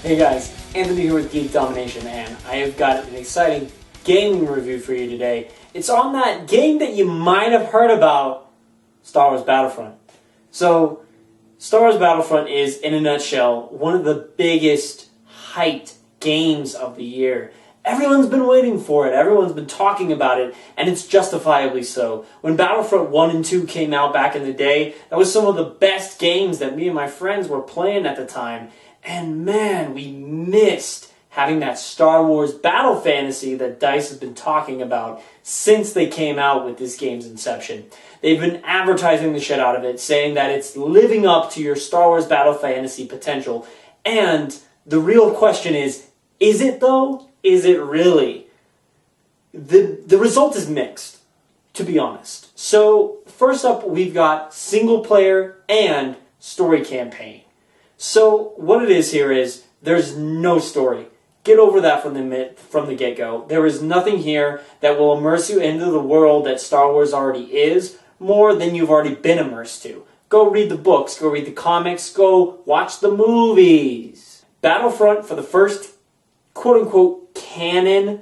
Hey guys, Anthony here with Geek Domination, and I have got an exciting gaming review for you today. It's on that game that you might have heard about, Star Wars Battlefront. So, Star Wars Battlefront is, in a nutshell, one of the biggest hyped games of the year. Everyone's been waiting for it, everyone's been talking about it, and it's justifiably so. When Battlefront 1 and 2 came out back in the day, that was some of the best games that me and my friends were playing at the time. And man, we missed having that Star Wars battle fantasy that DICE has been talking about since they came out with this game's inception. They've been advertising the shit out of it, saying that it's living up to your Star Wars battle fantasy potential. And the real question is it though? Is it really? The result is mixed, to be honest. So first up, we've got single player and story campaign. So what it is here is there's no story. Get over that from the get-go. There is nothing here that will immerse you into the world that Star Wars already is more than you've already been immersed to. Go read the books, go read the comics, go watch the movies. Battlefront, for the first quote-unquote canon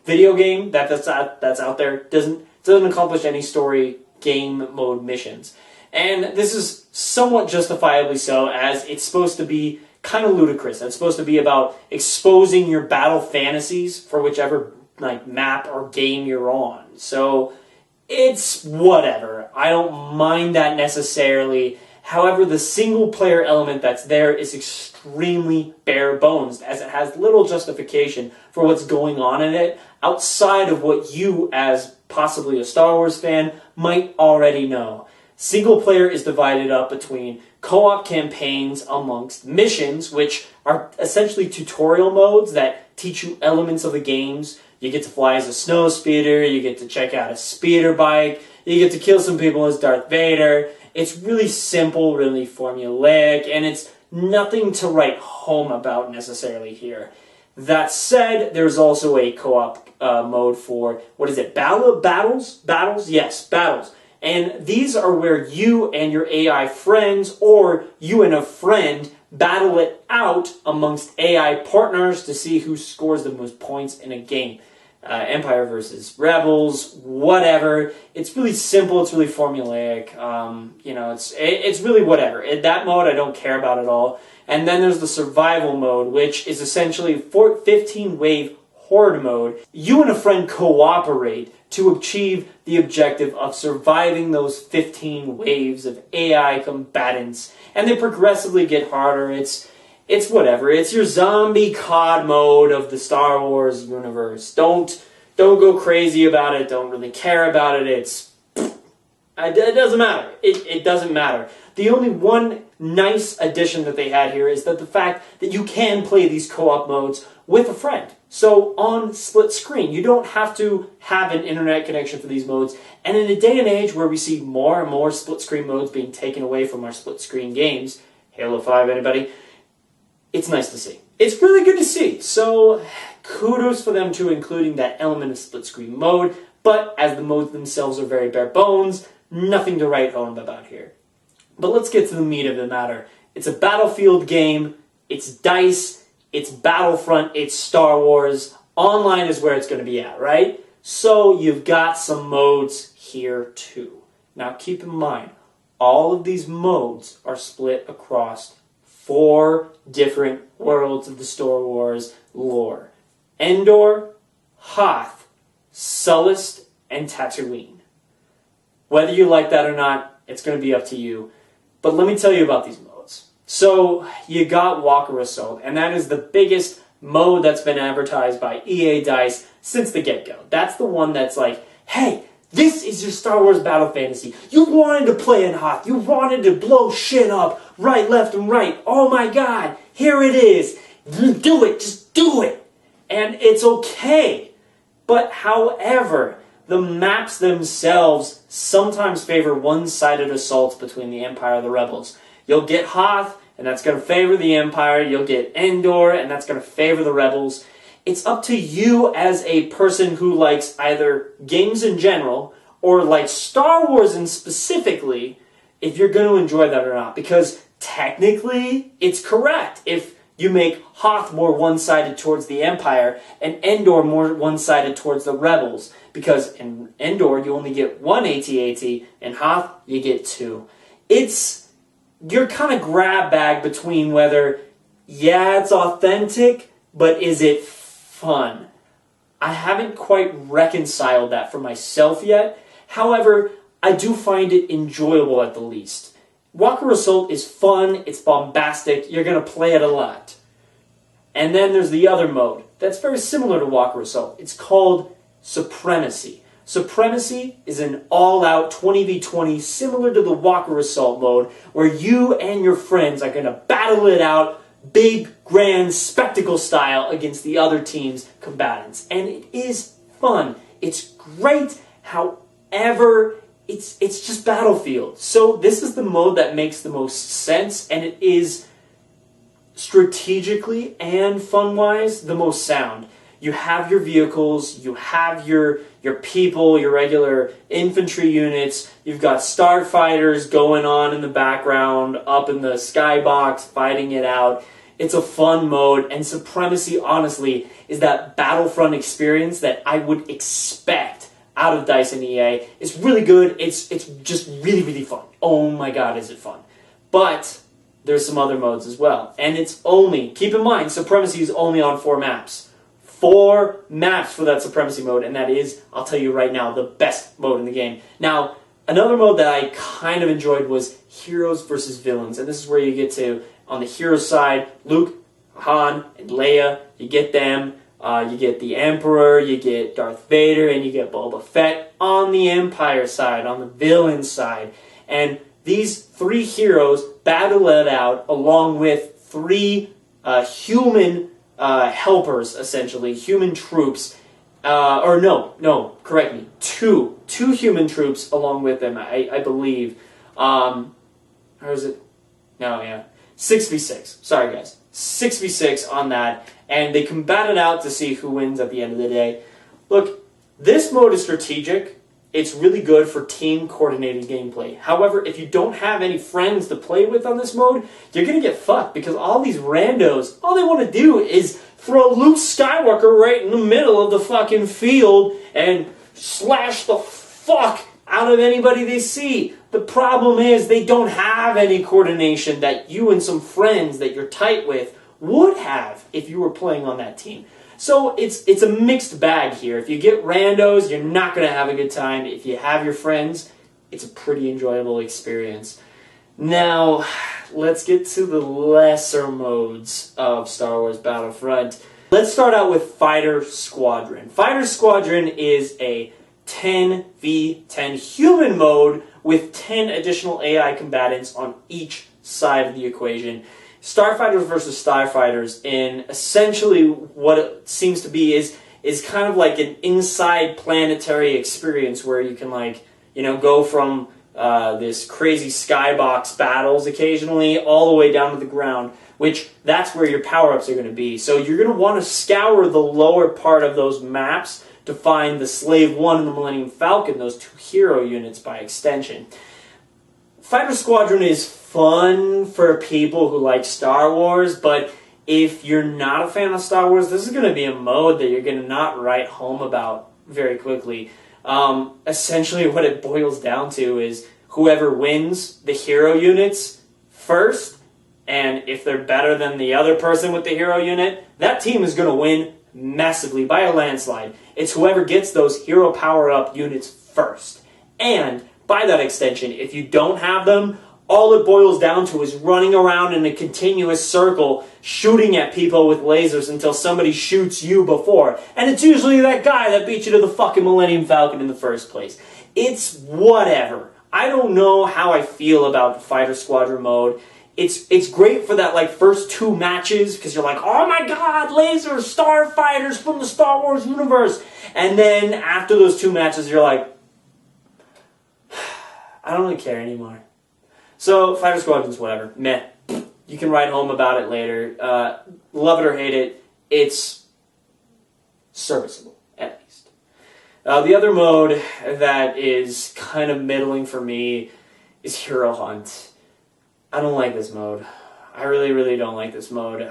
video game that's out there, doesn't accomplish any story game mode missions. And this is somewhat justifiably so, as it's supposed to be kind of ludicrous. It's supposed to be about exposing your battle fantasies for whichever map or game you're on. So it's whatever. I don't mind that necessarily. However, the single player element that's there is extremely bare bones, as it has little justification for what's going on in it outside of what you, as possibly a Star Wars fan, might already know. Single player is divided up between co-op campaigns amongst missions, which are essentially tutorial modes that teach you elements of the games. You get to fly as a snow speeder, you get to check out a speeder bike, you get to kill some people as Darth Vader. It's really simple, really formulaic, and it's nothing to write home about necessarily here. That said, there's also a co-op mode for, battles? Yes, battles. And these are where you and your AI friends, or you and a friend, battle it out amongst AI partners to see who scores the most points in a game. Empire versus Rebels, whatever. It's really simple, it's really formulaic. It's really whatever. In that mode, I don't care about at all. And then there's the survival mode, which is essentially 15-wave horde mode. You and a friend cooperate to achieve the objective of surviving those 15 waves of AI combatants. And they progressively get harder. It's whatever. It's your zombie COD mode of the Star Wars universe. Don't go crazy about it. Don't really care about it. It doesn't matter. It doesn't matter. The only one nice addition that they had here is that the fact that you can play these co-op modes with a friend. So on split screen, you don't have to have an internet connection for these modes. And in a day and age where we see more and more split screen modes being taken away from our split screen games, Halo 5, anybody, it's nice to see. It's really good to see. So kudos for them to including that element of split screen mode. But as the modes themselves are very bare bones, nothing to write home about here. But let's get to the meat of the matter. It's a Battlefield game. It's DICE. It's Battlefront, it's Star Wars. Online is where it's going to be at, right? So you've got some modes here too. Now keep in mind, all of these modes are split across 4 different worlds of the Star Wars lore. Endor, Hoth, Sullust, and Tatooine. Whether you like that or not, it's going to be up to you. But let me tell you about these modes. So, you got Walker Assault, and that is the biggest mode that's been advertised by EA DICE since the get-go. That's the one that's like, hey, this is your Star Wars battle fantasy. You wanted to play in Hoth. You wanted to blow shit up right, left, and right. Oh my god, here it is. Do it, just do it. And it's okay. But however, the maps themselves sometimes favor one-sided assaults between the Empire and the Rebels. You'll get Hoth, and that's going to favor the Empire. You'll get Endor, and that's going to favor the Rebels. It's up to you as a person who likes either games in general or likes Star Wars in specifically if you're going to enjoy that or not. Because technically, it's correct. If you make Hoth more one-sided towards the Empire and Endor more one-sided towards the Rebels. Because in Endor, you only get one AT-AT, and Hoth, you get two. You're kind of grab bag between whether, yeah, it's authentic, but is it fun? I haven't quite reconciled that for myself yet. However, I do find it enjoyable at the least. Walker Assault is fun, it's bombastic, you're going to play it a lot. And then there's the other mode that's very similar to Walker Assault. It's called Supremacy. Supremacy is an all-out 20v20 similar to the Walker Assault mode where you and your friends are going to battle it out big, grand, spectacle style against the other team's combatants. And it is fun. It's great. However, it's just Battlefield. So this is the mode that makes the most sense, and it is strategically and fun-wise the most sound. You have your vehicles, you have your people, your regular infantry units, you've got starfighters going on in the background, up in the skybox, fighting it out. It's a fun mode, and Supremacy, honestly, is that Battlefront experience that I would expect out of DICE and EA. It's really good, it's just really, really fun. Oh my god, is it fun. But there's some other modes as well, and it's only, keep in mind, Supremacy is only on 4 maps. 4 maps for that Supremacy mode, and that is, I'll tell you right now, the best mode in the game. Now, another mode that I kind of enjoyed was Heroes versus Villains, and this is where you get to, on the hero side, Luke, Han, and Leia, you get them, you get the Emperor, you get Darth Vader, and you get Boba Fett on the Empire side, on the villain side. And these 3 heroes battle it out along with 3 human helpers, essentially, human troops, correct me, two human troops along with them, I believe. Or is it? No, yeah. 6v6. Sorry, guys. 6v6 on that, and they combat it out to see who wins at the end of the day. Look, this mode is strategic. It's really good for team-coordinated gameplay. However, if you don't have any friends to play with on this mode, you're going to get fucked because all these randos, all they want to do is throw Luke Skywalker right in the middle of the fucking field and slash the fuck out of anybody they see. The problem is they don't have any coordination that you and some friends that you're tight with would have if you were playing on that team. So it's a mixed bag here. If you get randos, you're not going to have a good time. If you have your friends, it's a pretty enjoyable experience. Now, let's get to the lesser modes of Star Wars Battlefront. Let's start out with Fighter Squadron. Fighter Squadron is a 10v10 human mode with 10 additional AI combatants on each side of the equation. Starfighters versus starfighters in essentially what it seems to be is kind of like an inside planetary experience where you can go from this crazy skybox battles occasionally all the way down to the ground, which that's where your power-ups are going to be. So you're going to want to scour the lower part of those maps to find the Slave 1 and the Millennium Falcon, those 2 hero units by extension. Fighter Squadron is fun for people who like Star Wars, but if you're not a fan of Star Wars, this is going to be a mode that you're going to not write home about very quickly. Essentially what it boils down to is whoever wins the hero units first, and if they're better than the other person with the hero unit, that team is going to win massively by a landslide. It's whoever gets those hero power-up units first. And by that extension, if you don't have them, all it boils down to is running around in a continuous circle, shooting at people with lasers until somebody shoots you before. And it's usually that guy that beat you to the fucking Millennium Falcon in the first place. It's whatever. I don't know how I feel about the Fighter Squadron mode. It's great for that first 2 matches because you're like, oh my god, lasers, starfighters from the Star Wars universe. And then after those 2 matches, you're like, I don't really care anymore. So, Fighter Squadron's whatever. Meh. You can write home about it later. Love it or hate it, it's serviceable, at least. The other mode that is kind of middling for me is Hero Hunt. I don't like this mode. I really, really don't like this mode.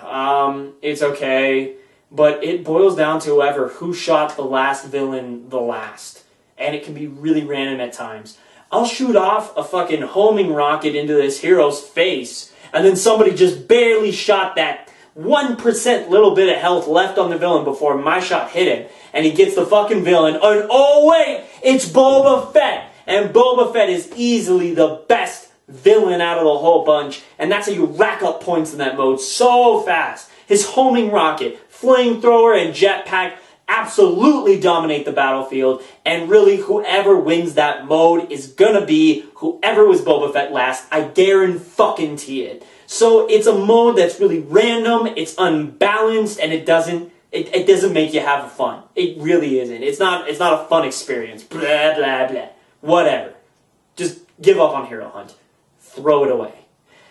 It's okay, but it boils down to who shot the last villain the last. And it can be really random at times. I'll shoot off a fucking homing rocket into this hero's face, and then somebody just barely shot that 1% little bit of health left on the villain before my shot hit him, and he gets the fucking villain, and oh wait, it's Boba Fett! And Boba Fett is easily the best villain out of the whole bunch, and that's how you rack up points in that mode so fast. His homing rocket, flamethrower, and jetpack absolutely dominate the battlefield, and really whoever wins that mode is gonna be whoever was Boba Fett last. I guarantee it. So it's a mode that's really random, it's unbalanced, and it doesn't make you have fun. It really isn't. It's not a fun experience. Blah blah blah. Whatever. Just give up on Hero Hunt. Throw it away.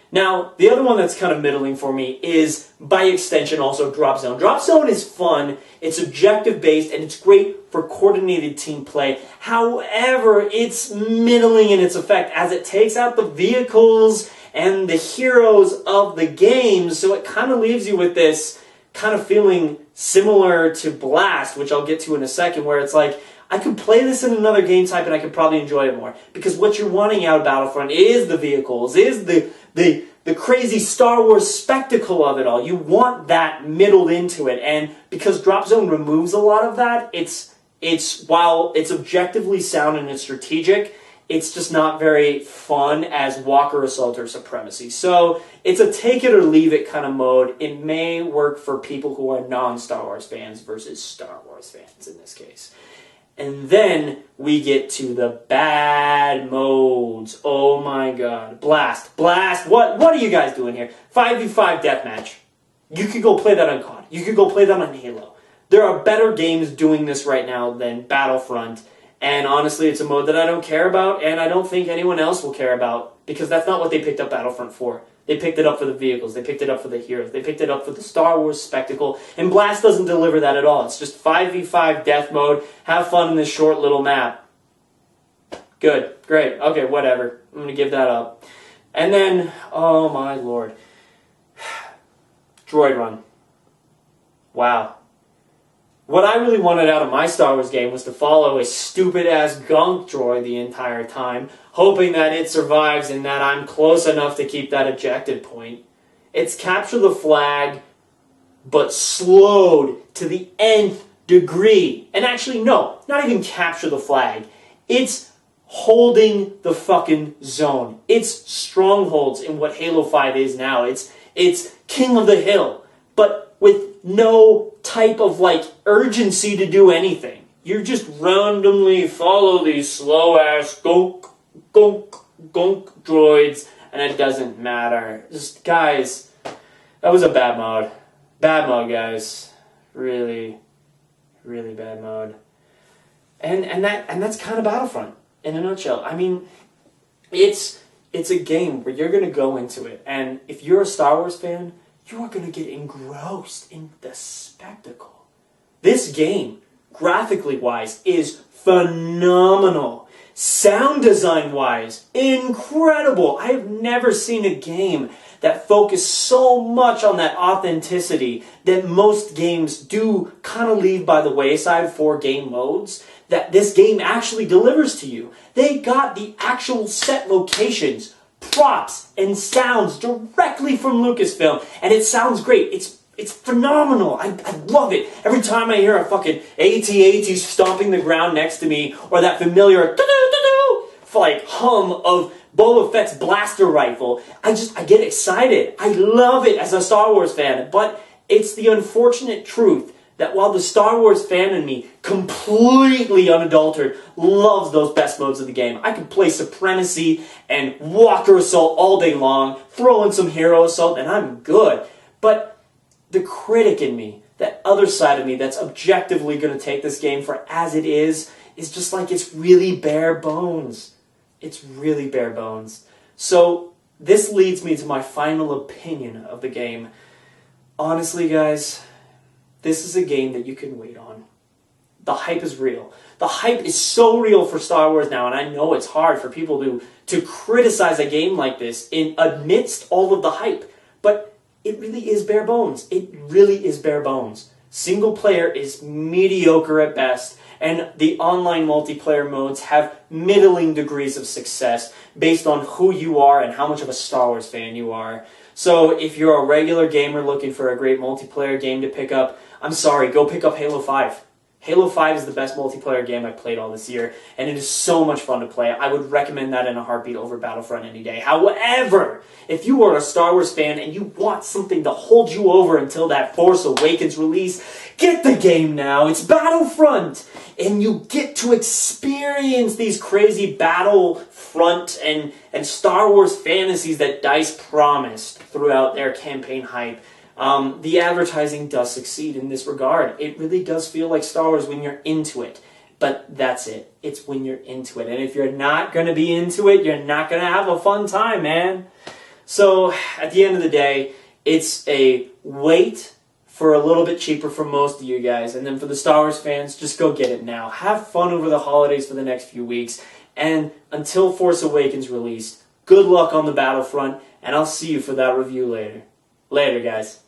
Now, the other one that's kind of middling for me is, by extension, also Drop Zone. Drop Zone is fun, it's objective-based, and it's great for coordinated team play. However, it's middling in its effect as it takes out the vehicles and the heroes of the game, so it kind of leaves you with this kind of feeling similar to Blast, which I'll get to in a second, where it's like, I could play this in another game type and I could probably enjoy it more. Because what you're wanting out of Battlefront is the vehicles, is the crazy Star Wars spectacle of it all. You want that middled into it. And because Drop Zone removes a lot of that, while it's objectively sound and it's strategic, it's just not very fun as Walker Assault or Supremacy. So it's a take it or leave it kind of mode. It may work for people who are non-Star Wars fans versus Star Wars fans in this case. And then we get to the bad modes. Oh my god. Blast. What are you guys doing here? 5v5 deathmatch. You could go play that on COD. You could go play that on Halo. There are better games doing this right now than Battlefront. And honestly, it's a mode that I don't care about, and I don't think anyone else will care about, because that's not what they picked up Battlefront for. They picked it up for the vehicles, they picked it up for the heroes, they picked it up for the Star Wars spectacle, and Blast doesn't deliver that at all. It's just 5v5 death mode, have fun in this short little map. Good, great, okay, whatever. I'm going to give that up. And then, oh my lord. Droid Run. Wow. What I really wanted out of my Star Wars game was to follow a stupid-ass gunk droid the entire time, hoping that it survives and that I'm close enough to keep that ejected point. It's capture the flag, but slowed to the nth degree. And actually, no, not even capture the flag. It's holding the fucking zone. It's strongholds in what Halo 5 is now. It's King of the Hill, but with no type of urgency to do anything. You just randomly follow these slow-ass gonk, gonk, gonk droids, and it doesn't matter. Just, guys, that was a bad mode. Bad mode, guys. Really, really bad mode. And that's kind of Battlefront in a nutshell. I mean, it's a game where you're going to go into it, and if you're a Star Wars fan, you are going to get engrossed in the spectacle. This game, graphically wise, is phenomenal. Sound design wise, incredible. I have never seen a game that focused so much on that authenticity that most games do kind of leave by the wayside for game modes, that this game actually delivers to you. They got the actual set locations, props, and sounds directly from Lucasfilm, and it sounds great. It's phenomenal. I love it. Every time I hear a fucking AT-AT stomping the ground next to me, or that familiar hum of Boba Fett's blaster rifle, I get excited. I love it as a Star Wars fan, but it's the unfortunate truth that while the Star Wars fan in me, completely unadulterated, loves those best modes of the game. I can play Supremacy and Walker Assault all day long, throw in some Hero Assault, and I'm good. But the critic in me, that other side of me that's objectively going to take this game for as it is just like it's really bare bones. It's really bare bones. So this leads me to my final opinion of the game. Honestly, guys, this is a game that you can wait on. The hype is real. The hype is so real for Star Wars now, and I know it's hard for people to criticize a game like this in amidst all of the hype. but it really is bare bones. It really is bare bones. Single player is mediocre at best, and the online multiplayer modes have middling degrees of success based on who you are and how much of a Star Wars fan you are. So if you're a regular gamer looking for a great multiplayer game to pick up, I'm sorry, go pick up Halo 5. Halo 5 is the best multiplayer game I've played all this year, and it is so much fun to play. I would recommend that in a heartbeat over Battlefront any day. However, if you are a Star Wars fan and you want something to hold you over until that Force Awakens release, get the game now. It's Battlefront, and you get to experience these crazy Battlefront and Star Wars fantasies that DICE promised throughout their campaign hype. The advertising does succeed in this regard. It really does feel like Star Wars when you're into it. But that's it. It's when you're into it. And if you're not going to be into it, you're not going to have a fun time, man. So, at the end of the day, it's a wait for a little bit cheaper for most of you guys. And then for the Star Wars fans, just go get it now. Have fun over the holidays for the next few weeks. And until Force Awakens released, good luck on the Battlefront. And I'll see you for that review later. Later, guys.